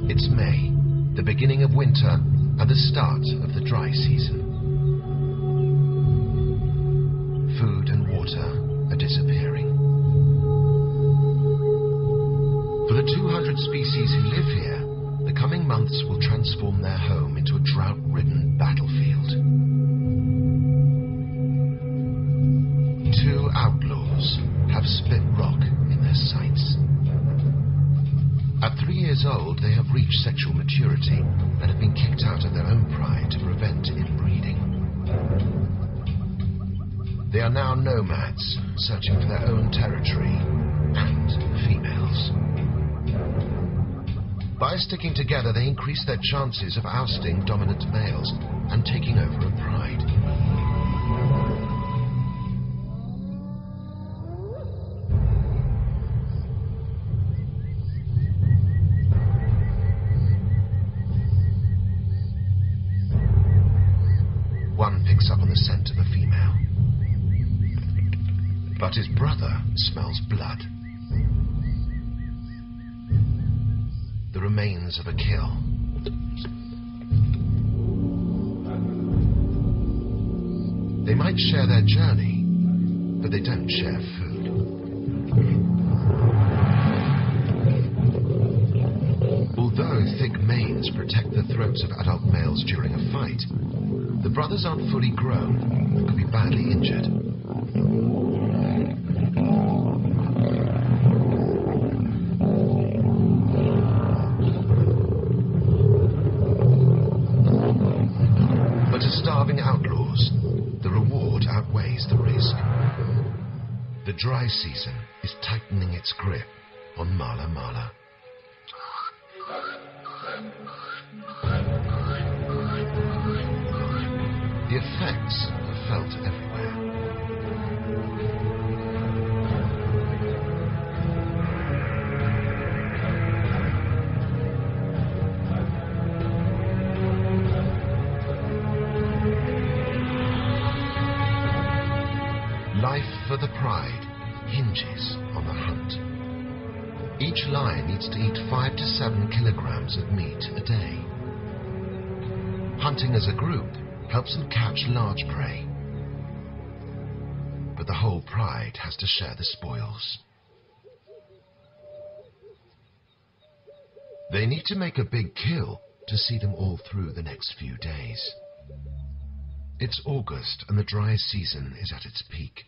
It's May, the beginning of winter and the start of the dry season. Food and water are disappearing. For the 200 species who live here, the coming months will transform their home into a drought-ridden battlefield. Two outlaws have split rock in their sights. At 3 years old, they have reached sexual maturity and have been kicked out of their own pride to prevent inbreeding. They are now nomads, searching for their own territory and females. By sticking together, they increase their chances of ousting dominant males and taking over a pride. One picks up on the scent of a female, but his brother smells blood. The remains of a kill. They might share their journey, but they don't share food. Although thick manes protect the throats of adult males during a fight, the brothers aren't fully grown and could be badly injured. But to starving outlaws, the reward outweighs the risk. The dry season is tightening its grip on Mala Mala. The effects are felt everywhere. Life for the pride hinges on the hunt. Each lion needs to eat 5 to 7 kilograms of meat a day. Hunting as a group helps them catch large prey. But the whole pride has to share the spoils. They need to make a big kill to see them all through the next few days. It's August and the dry season is at its peak.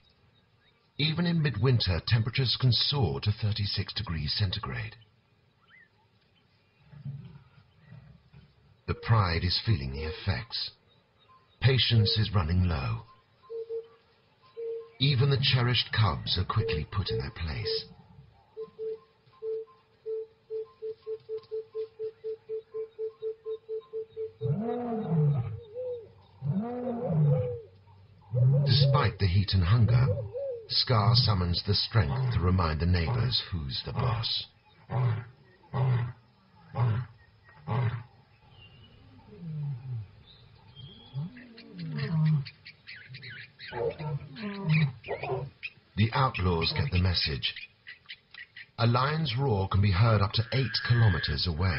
Even in midwinter, temperatures can soar to 36 degrees centigrade. The pride is feeling the effects. Patience is running low. Even the cherished cubs are quickly put in their place. Despite the heat and hunger, Scar summons the strength to remind the neighbors who's the boss. The outlaws get the message. A lion's roar can be heard up to 8 kilometers away.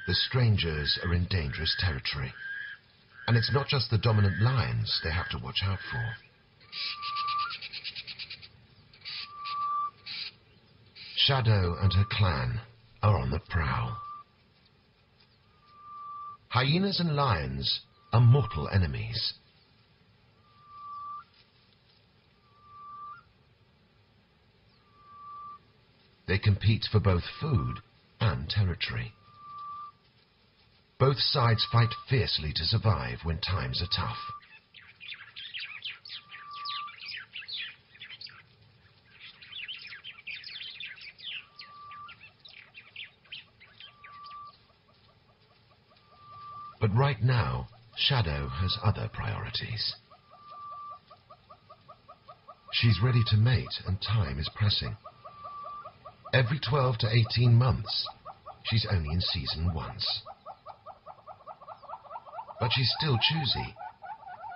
The strangers are in dangerous territory. And it's not just the dominant lions they have to watch out for. Shadow and her clan are on the prowl. Hyenas and lions are mortal enemies. They compete for both food and territory. Both sides fight fiercely to survive when times are tough. But right now, Shadow has other priorities. She's ready to mate and time is pressing. Every 12 to 18 months, she's only in season once. But she's still choosy.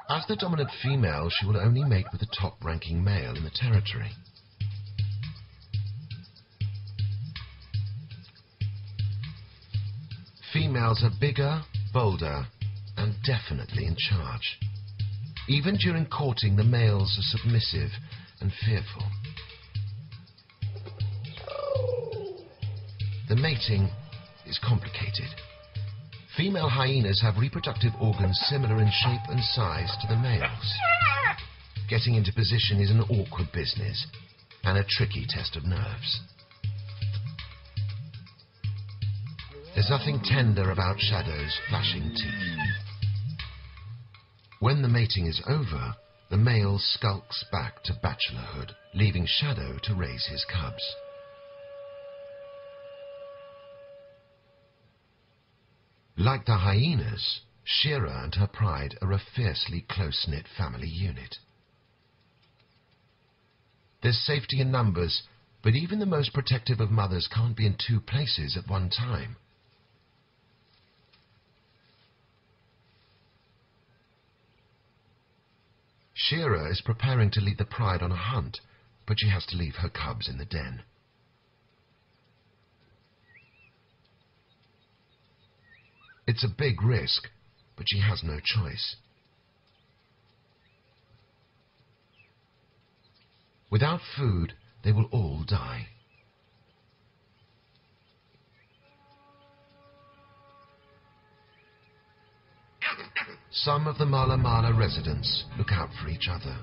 As the dominant female, she will only mate with the top-ranking male in the territory. Females are bigger, bolder, and definitely in charge. Even during courting, the males are submissive and fearful. The mating is complicated. Female hyenas have reproductive organs similar in shape and size to the males. Getting into position is an awkward business and a tricky test of nerves. There's nothing tender about Shadow's flashing teeth. When the mating is over, the male skulks back to bachelorhood, leaving Shadow to raise his cubs. Like the hyenas, Shira and her pride are a fiercely close-knit family unit. There's safety in numbers, but even the most protective of mothers can't be in two places at one time. Shira is preparing to lead the pride on a hunt, but she has to leave her cubs in the den. It's a big risk, but she has no choice. Without food, they will all die. Some of the Mala Mala residents look out for each other.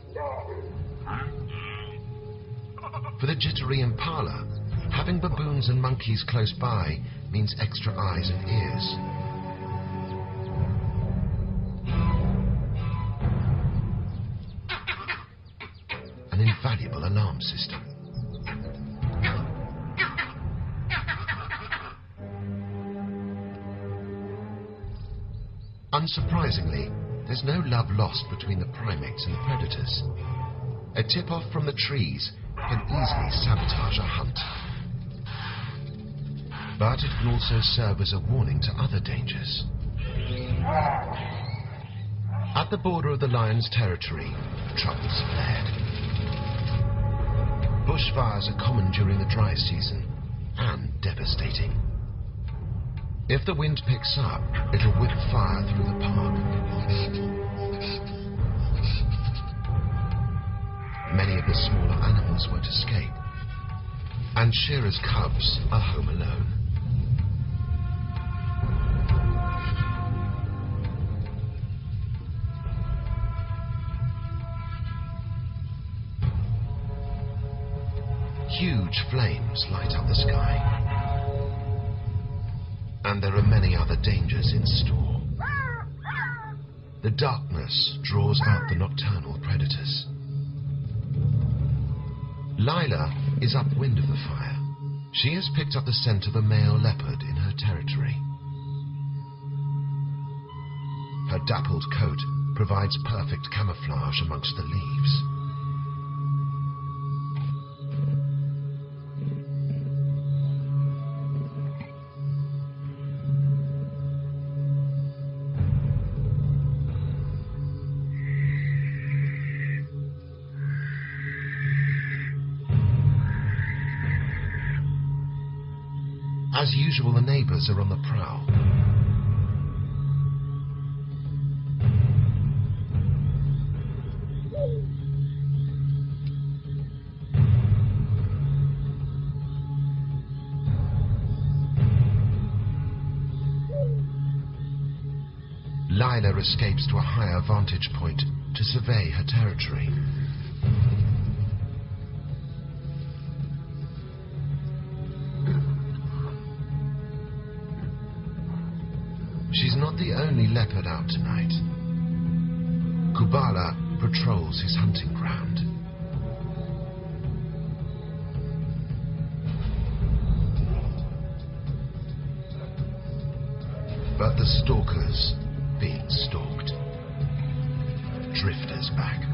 For the jittery impala, having baboons and monkeys close by means extra eyes and ears. An invaluable alarm system. Unsurprisingly, there's no love lost between the primates and the predators. A tip-off from the trees can easily sabotage a hunt. But it can also serve as a warning to other dangers. At the border of the lion's territory, troubles flared. Bushfires are common during the dry season and devastating. If the wind picks up, it'll whip fire through the park. Many of the smaller animals won't escape, and Shira's cubs are home alone. Huge flames light up the sky. And there are many other dangers in store. The darkness draws out the nocturnal predators. Lila is upwind of the fire. She has picked up the scent of a male leopard in her territory. Her dappled coat provides perfect camouflage amongst the leaves. As usual, the neighbors are on the prowl. Lila escapes to a higher vantage point to survey her territory. She's not the only leopard out tonight. Kubala patrols his hunting ground. But the stalker's being stalked. Drifter's back.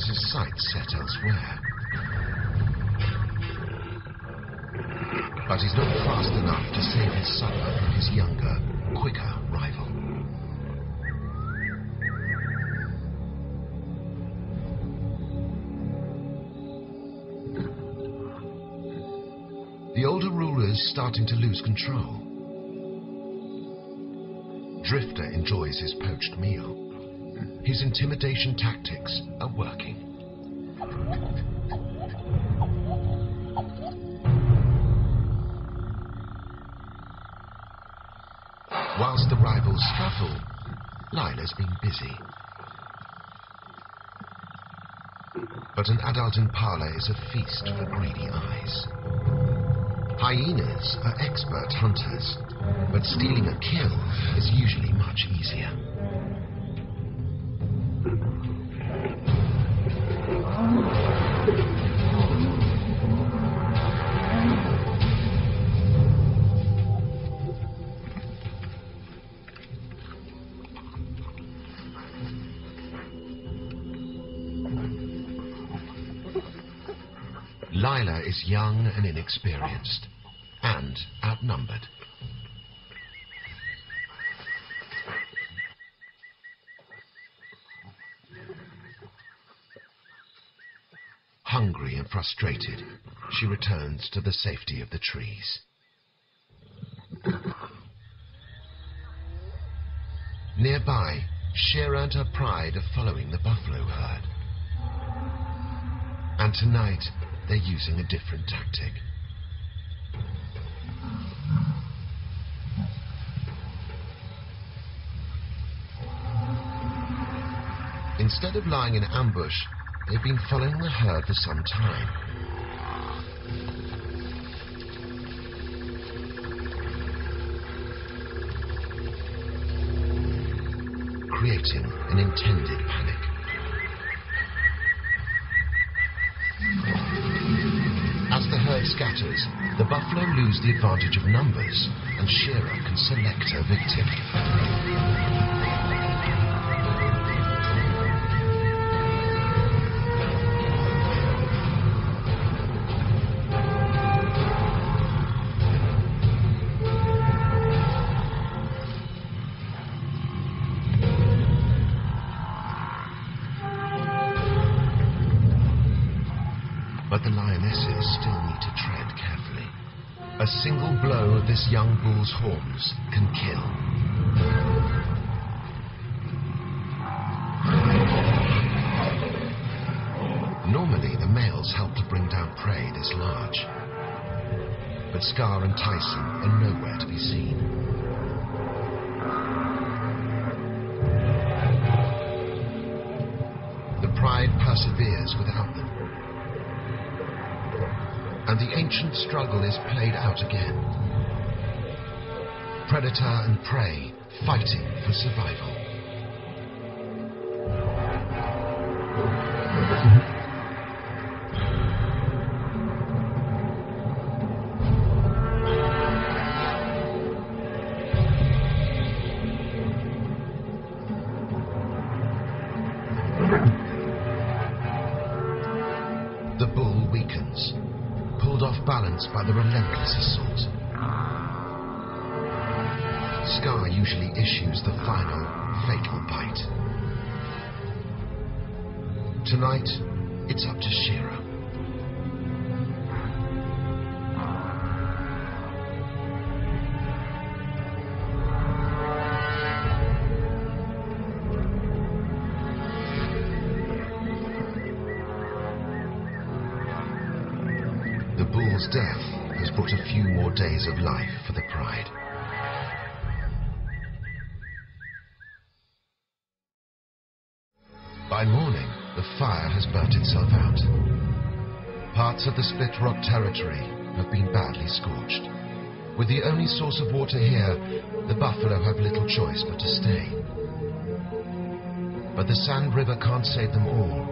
has his sights set elsewhere. But he's not fast enough to save his supper from his younger, quicker rival. The older ruler's starting to lose control. Drifter enjoys his poached meal. His intimidation tactics are working. Whilst the rivals scuffle, Lila's been busy. But an adult impala is a feast for greedy eyes. Hyenas are expert hunters, but stealing a kill is usually much easier. Lila is young and inexperienced, and outnumbered. Hungry and frustrated, she returns to the safety of the trees. Nearby, Shira and her pride are following the buffalo herd. And tonight, they're using a different tactic. Instead of lying in ambush, they've been following the herd for some time. Creating an intended panic. As the herd scatters, the buffalo lose the advantage of numbers, and Shira can select her victim. But the lionesses still need to tread carefully. A single blow of this young bull's horns can kill. Normally, the males help to bring down prey this large. But Scar and Tyson are nowhere to be seen. The pride perseveres without them. And the ancient struggle is played out again. Predator and prey fighting for survival. The bull weakens, pulled off balance by the relentless assault. Scar usually issues the final, fatal bite. Tonight, it's up to Shira. The bull's death has brought a few more days of life for the pride. By morning, the fire has burnt itself out. Parts of the Split Rock territory have been badly scorched. With the only source of water here, the buffalo have little choice but to stay. But the Sand River can't save them all.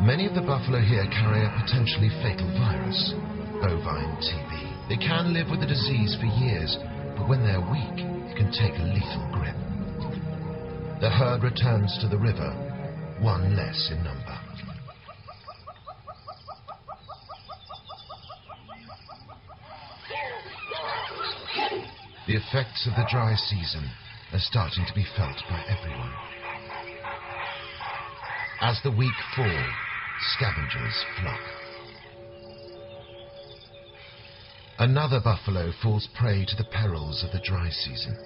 Many of the buffalo here carry a potentially fatal virus, bovine TB. They can live with the disease for years, but when they're weak, it can take a lethal grip. The herd returns to the river, one less in number. The effects of the dry season are starting to be felt by everyone. As the weak fall, scavengers flock. Another buffalo falls prey to the perils of the dry season.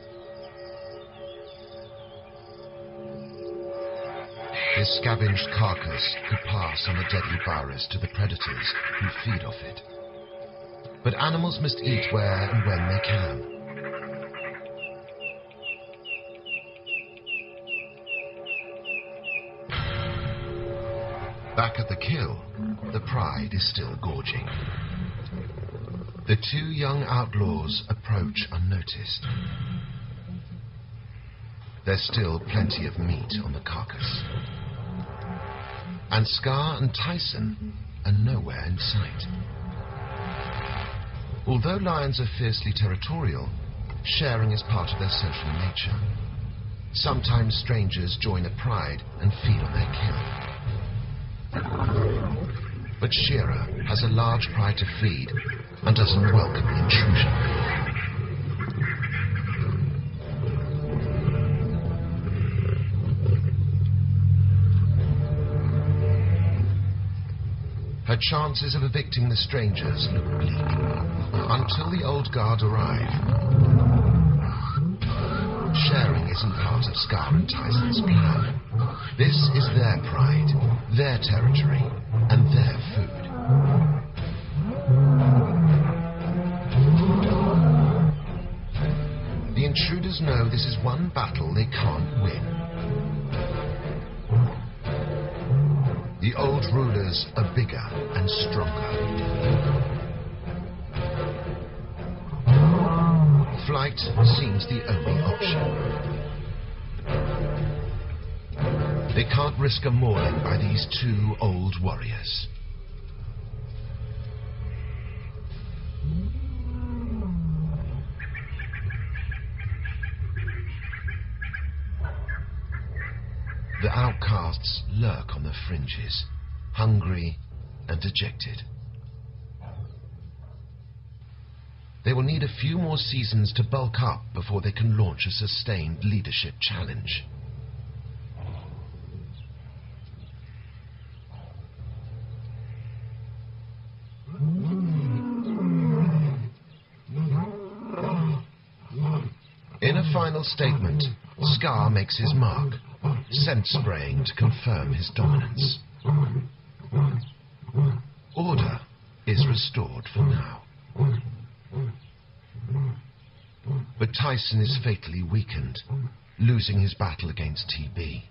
His scavenged carcass could pass on the deadly virus to the predators who feed off it. But animals must eat where and when they can. Back at the kill, the pride is still gorging. The two young outlaws approach unnoticed. There's still plenty of meat on the carcass. And Scar and Tyson are nowhere in sight. Although lions are fiercely territorial, sharing is part of their social nature. Sometimes strangers join a pride and feed on their kill. But Shearer has a large pride to feed and doesn't welcome the intrusion. Her chances of evicting the strangers look bleak until the old guard arrive. Sharing isn't part of Scar and Tyson's plan. This is their pride, their territory, and their food. The intruders know this is one battle they can't win. The old rulers are bigger and stronger. Flight seems the only option. They can't risk a mauling by these two old warriors. The outcasts lurk on the fringes, hungry and dejected. They will need a few more seasons to bulk up before they can launch a sustained leadership challenge. In a final statement, Scar makes his mark, scent spraying to confirm his dominance. Order is restored for now. But Tyson is fatally weakened, losing his battle against TB.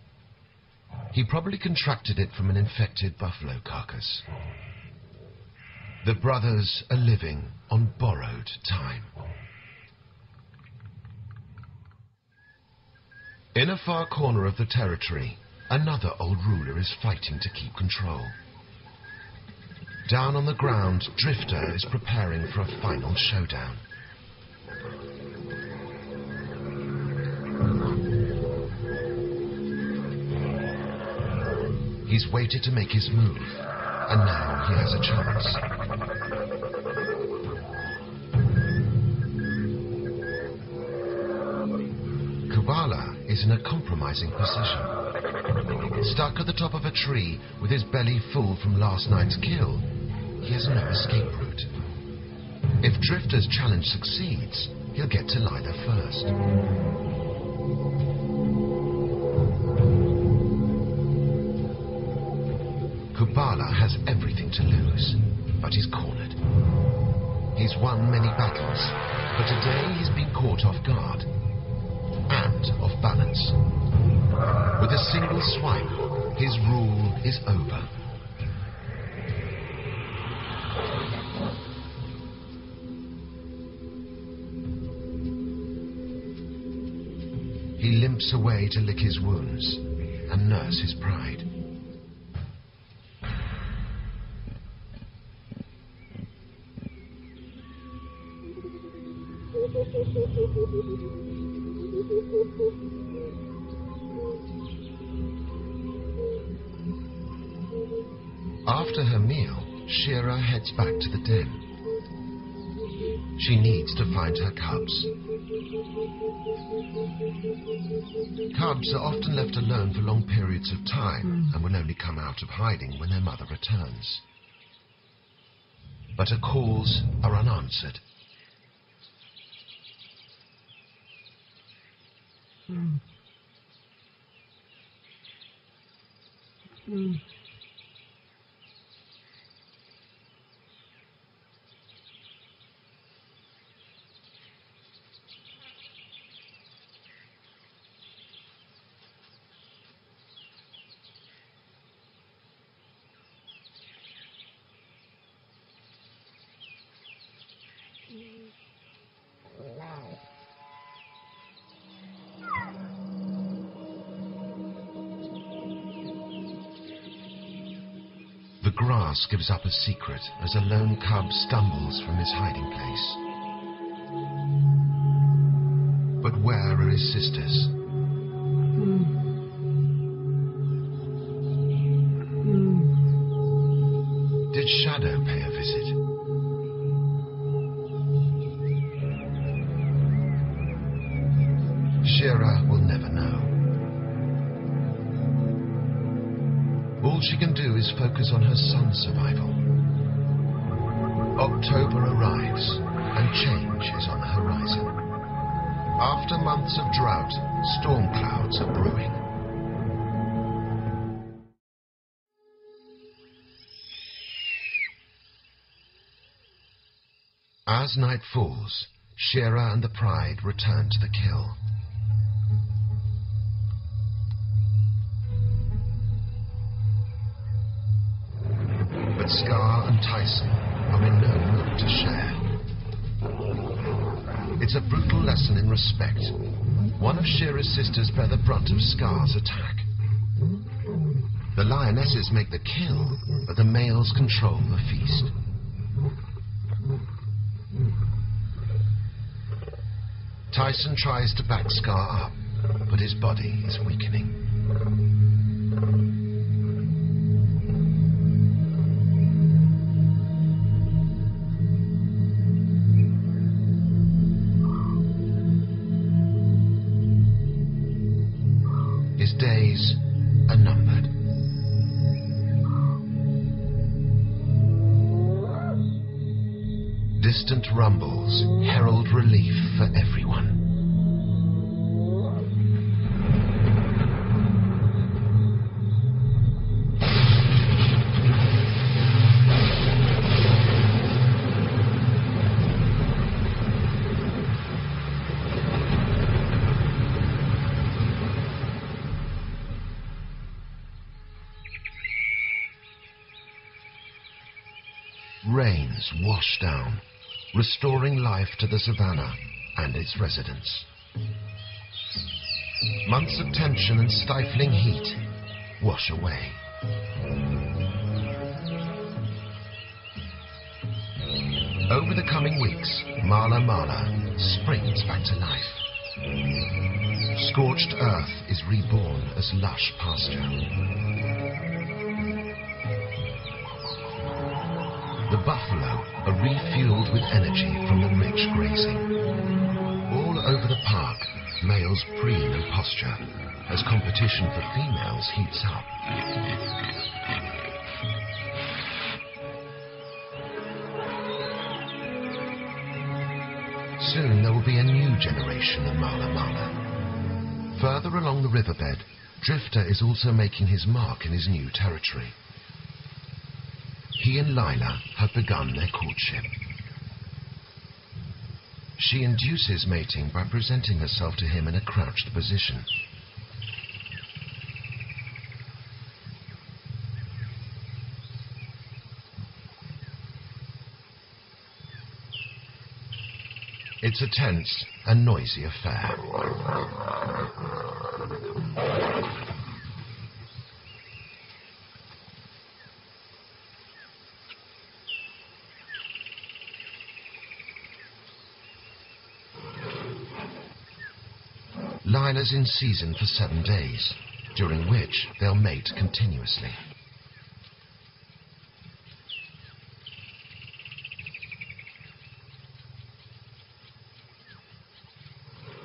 He probably contracted it from an infected buffalo carcass. The brothers are living on borrowed time. In a far corner of the territory, another old ruler is fighting to keep control. Down on the ground, Drifter is preparing for a final showdown. He's waited to make his move, and now he has a chance. Kubala is in a compromising position. Stuck at the top of a tree with his belly full from last night's kill, he has no escape route. If Drifter's challenge succeeds, he'll get to lie there first. Kubala has everything to lose, but he's cornered. He's won many battles, but today he's been caught off guard and off balance. With a single swipe, his rule is over. He limps away to lick his wounds and nurse his pride. After her meal, Shearer heads back to the den. She needs to find her cubs. Cubs are often left alone for long periods of time and will only come out of hiding when their mother returns. But her calls are unanswered. The grass gives up a secret as a lone cub stumbles from his hiding place. But where are his sisters? Did Shadow pay a visit? Shira will never know. All she can do is focus on her son's survival. October arrives, and change is on the horizon. After months of drought, storm clouds are brewing. As night falls, Shira and the Pride return to the kill. But Scar and Tyson are in no mood to share. It's a brutal lesson in respect. One of Shira's sisters bear the brunt of Scar's attack. The lionesses make the kill, but the males control the feast. Tyson tries to back Scar up, but his body is weakening. His days are numbered. Distant rumbles herald relief for everyone. Rains wash down, restoring life to the savannah and its residents. Months of tension and stifling heat wash away. Over the coming weeks, Mala Mala springs back to life. Scorched earth is reborn as lush pasture. The buffalo are refueled with energy from the rich grazing. All over the park, males preen and posture as competition for females heats up. Soon there will be a new generation of Mala Mala. Further along the riverbed, Drifter is also making his mark in his new territory. He and Lila have begun their courtship. She induces mating by presenting herself to him in a crouched position. It's a tense and noisy affair. Lila's in season for 7 days, during which they'll mate continuously.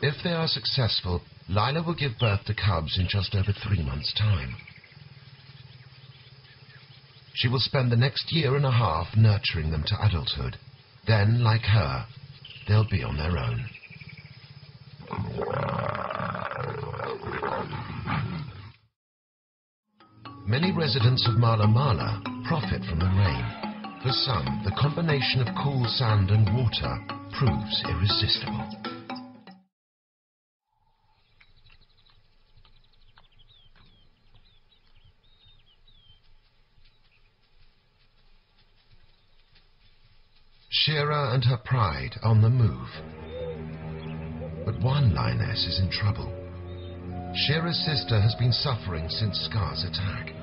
If they are successful, Lila will give birth to cubs in just over 3 months' time. She will spend the next year and a half nurturing them to adulthood. Then, like her, they'll be on their own. Many residents of Mala Mala profit from the rain. For some, the combination of cool sand and water proves irresistible. Shira and her pride are on the move. But one lioness is in trouble. Shira's sister has been suffering since Scar's attack.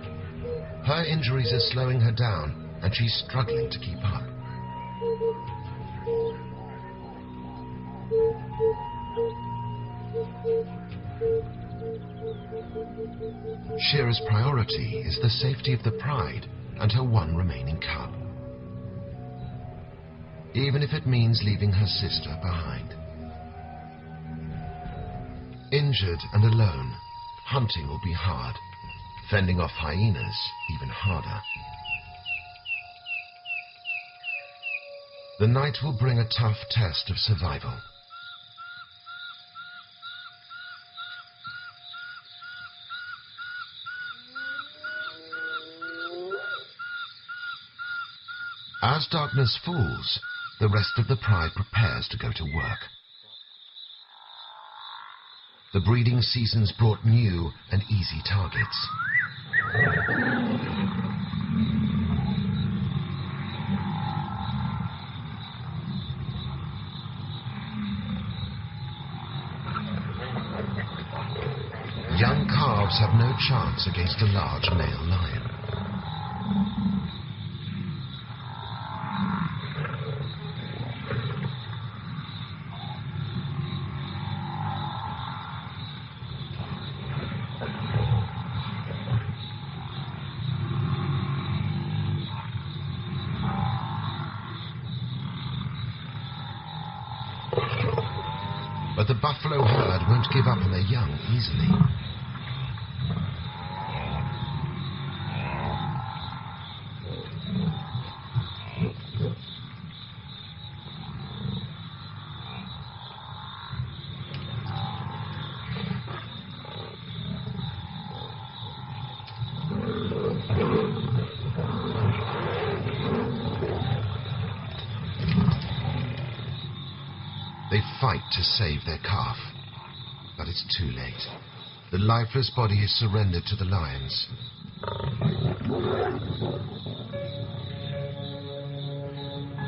Her injuries are slowing her down, and she's struggling to keep up. Shira's priority is the safety of the pride and her one remaining cub, even if it means leaving her sister behind. Injured and alone, hunting will be hard, fending off hyenas even harder. The night will bring a tough test of survival. As darkness falls, the rest of the pride prepares to go to work. The breeding season's brought new and easy targets. Young calves have no chance against a large male lion. But the buffalo herd won't give up on their young easily. They fight to save their calf, but it's too late. The lifeless body is surrendered to the lions.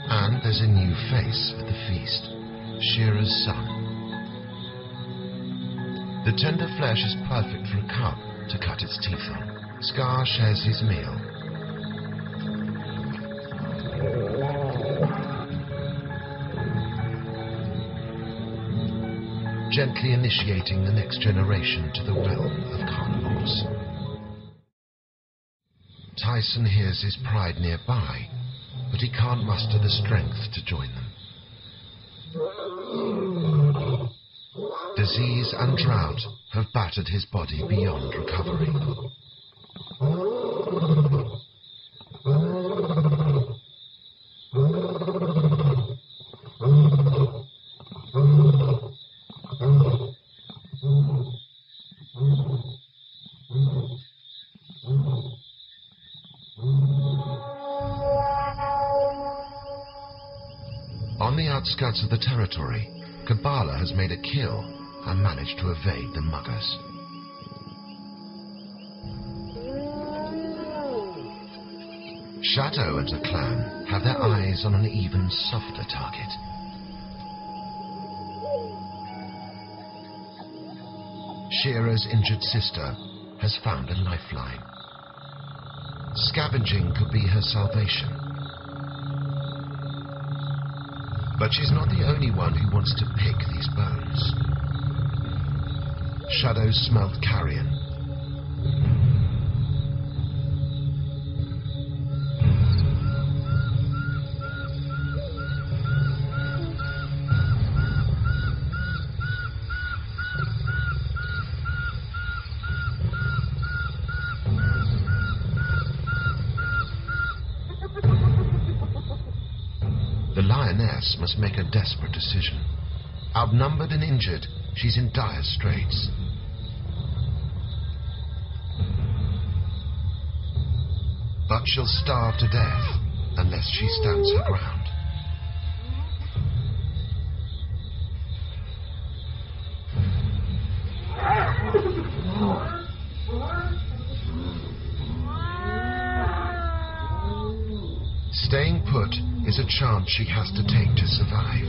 And there's a new face at the feast, Shira's son. The tender flesh is perfect for a cub to cut its teeth on. Scar shares his meal. Gently initiating the next generation to the realm of carnivores. Tyson hears his pride nearby, but he can't muster the strength to join them. Disease and drought have battered his body beyond recovery. On the outskirts of the territory, Kabbalah has made a kill and managed to evade the muggers. Shadow and her clan have their eyes on an even softer target. Shira's injured sister has found a lifeline. Scavenging could be her salvation. But she's not the only one who wants to pick these bones. Shadow smelt carrion. lioness must make a desperate decision. Outnumbered and injured, she's in dire straits. But she'll starve to death unless she stands her ground. Staying put is a chance she has to take to survive.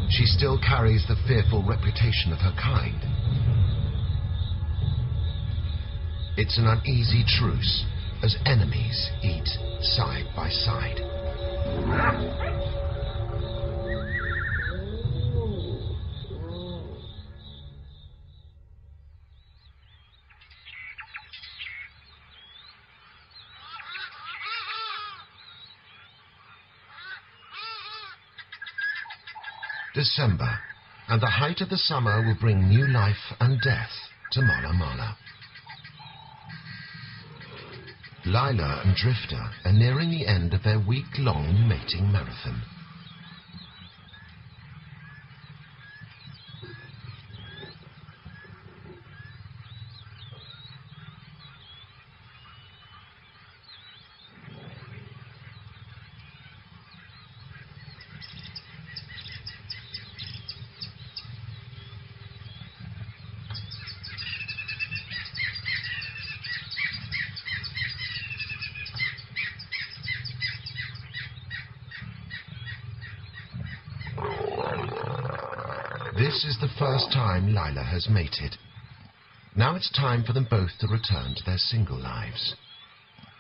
She still carries the fearful reputation of her kind. It's an uneasy truce as enemies eat side by side. December, and the height of the summer will bring new life and death to Mala Mala. Lila and Drifter are nearing the end of their week-long mating marathon. This is the first time Lila has mated. Now it's time for them both to return to their single lives.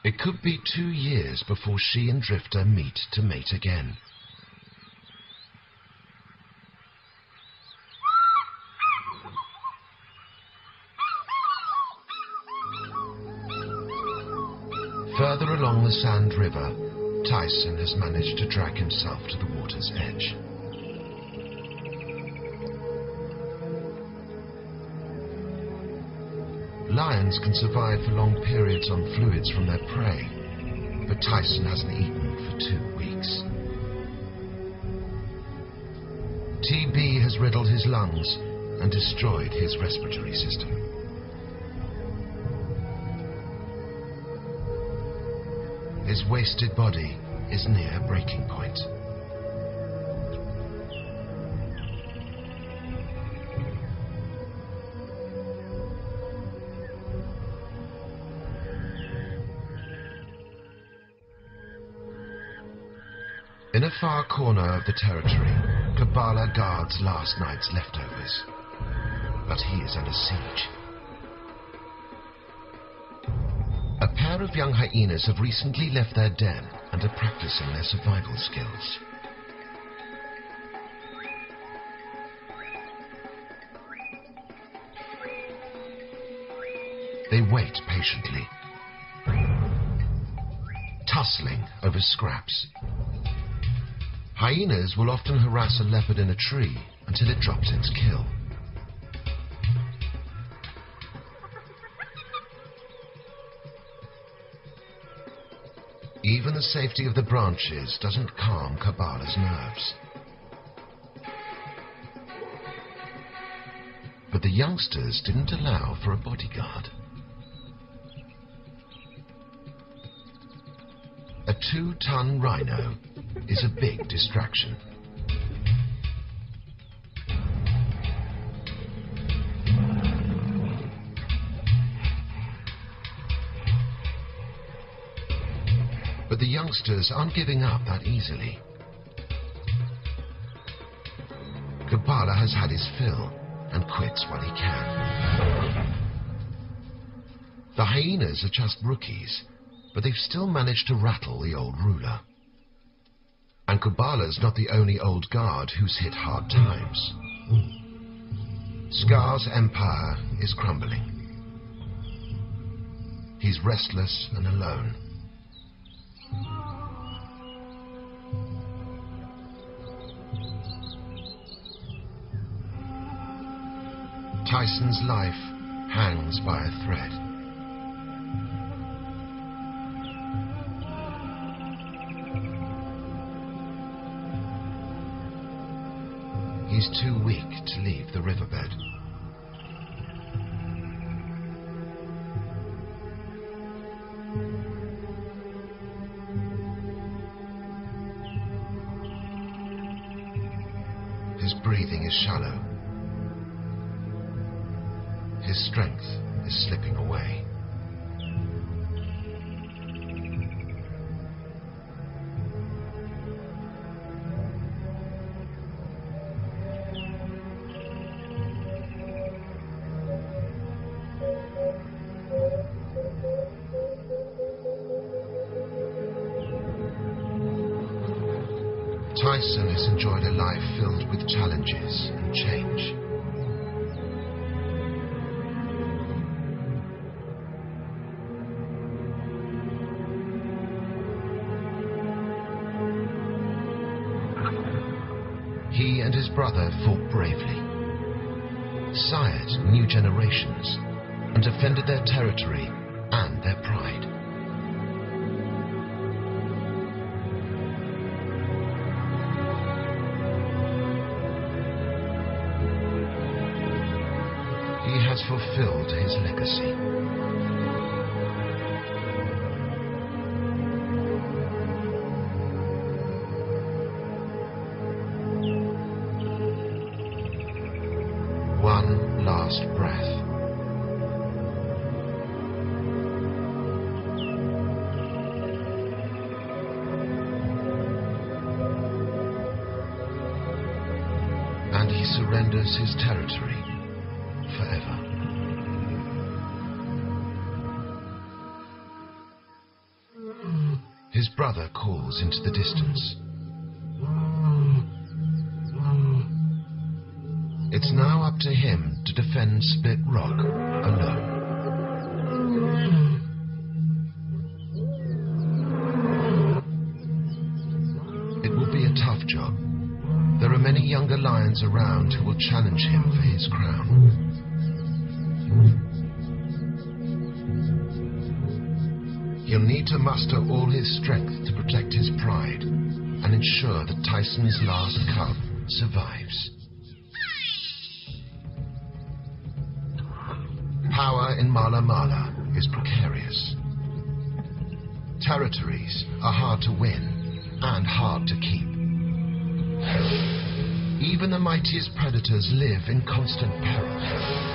It could be 2 years before she and Drifter meet to mate again. Further along the Sand River, Tyson has managed to drag himself to the water's edge. Lions can survive for long periods on fluids from their prey, but Tyson hasn't eaten for 2 weeks. TB has riddled his lungs and destroyed his respiratory system. His wasted body is near breaking point. In a far corner of the territory, Kabbalah guards last night's leftovers, but he is under siege. A pair of young hyenas have recently left their den and are practicing their survival skills. They wait patiently, tussling over scraps. Hyenas will often harass a leopard in a tree until it drops its kill. Even the safety of the branches doesn't calm Kabbalah's nerves. But the youngsters didn't allow for a bodyguard. A 2-ton rhino is a big distraction. But the youngsters aren't giving up that easily. Kabbalah has had his fill and quits when he can. The hyenas are just rookies, but they've still managed to rattle the old ruler. And Kabbalah's not the only old guard who's hit hard times. Scar's empire is crumbling. He's restless and alone. Tyson's life hangs by a thread. He's too weak to leave the riverbed. His breathing is shallow. His strength is slipping away. Tyson has enjoyed a life filled with challenges and change. He and his brother fought bravely, sired new generations, and defended their territory and their pride. He has fulfilled his legacy. One last breath. And he surrenders his territory forever. His brother calls into the distance. It's now up to him to defend Split Rock alone. It will be a tough job. There are many younger lions around who will challenge him for his crown. He'll need to muster all his strength to protect his pride and ensure that Tyson's last cub survives. Power in Mala Mala is precarious. Territories are hard to win and hard to keep. Even the mightiest predators live in constant peril.